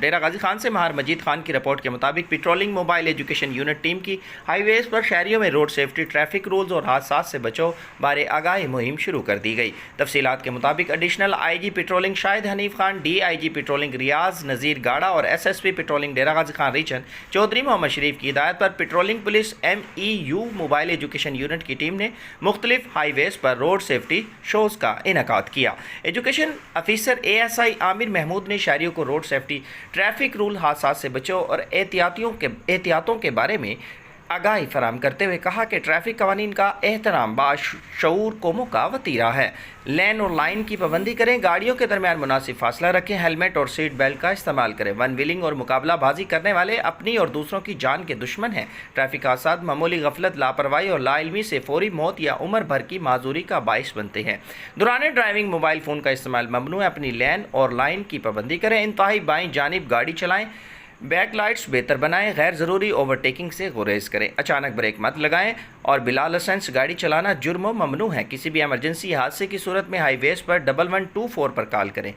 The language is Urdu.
ڈیرہ غازی خان سے ماہر مجید خان کی رپورٹ کے مطابق patrolling mobile education unit team کی ہائی ویز پر شہریوں میں روڈ سیفٹی، ٹریفک رولز اور حادثات سے بچاؤ بارے آگاہی مہم شروع کر دی گئی۔ تفصیلات کے مطابق additional I G patrolling Shahid Hanif Khan, D I G patrolling Riaz Nazir Gara اور S S P patrolling Dera Ghazi Khan region Chaudhry Muhammad Sharif کی ہدایت پر patrolling police M E U mobile education unit کی ٹیم نے مختلف ہائی ویز پر روڈ سیفٹی شوز کا انعقاد کیا۔ Education officer A S I Amir Mahmood نے شہریوں کو روڈ سیفٹی، ٹریفک رول، حادثات سے بچاؤ اور احتیاطوں کے بارے میں آگاہی فراہم کرتے ہوئے کہا کہ ٹریفک قوانین کا احترام باشعور قوموں کا وطیرہ ہے۔ لین اور لائن کی پابندی کریں، گاڑیوں کے درمیان مناسب فاصلہ رکھیں، ہیلمٹ اور سیٹ بیلٹ کا استعمال کریں۔ ون ویلنگ اور مقابلہ بازی کرنے والے اپنی اور دوسروں کی جان کے دشمن ہیں۔ ٹریفک حادثات معمولی غفلت، لاپرواہی اور لا علمی سے فوری موت یا عمر بھر کی معذوری کا باعث بنتے ہیں۔ دوران ڈرائیونگ موبائل فون کا استعمال ممنوع ہے۔ اپنی لین اور لائن کی پابندی کریں، انتہائی بائیں جانب گاڑی چلائیں، بیک لائٹس بہتر بنائیں، غیر ضروری اوورٹیکنگ سے گریز کریں، اچانک بریک مت لگائیں اور بلا لائسنس گاڑی چلانا جرم و ممنوع ہے۔ کسی بھی ایمرجنسی حادثے کی صورت میں ہائی ویز پر 1124 پر کال کریں۔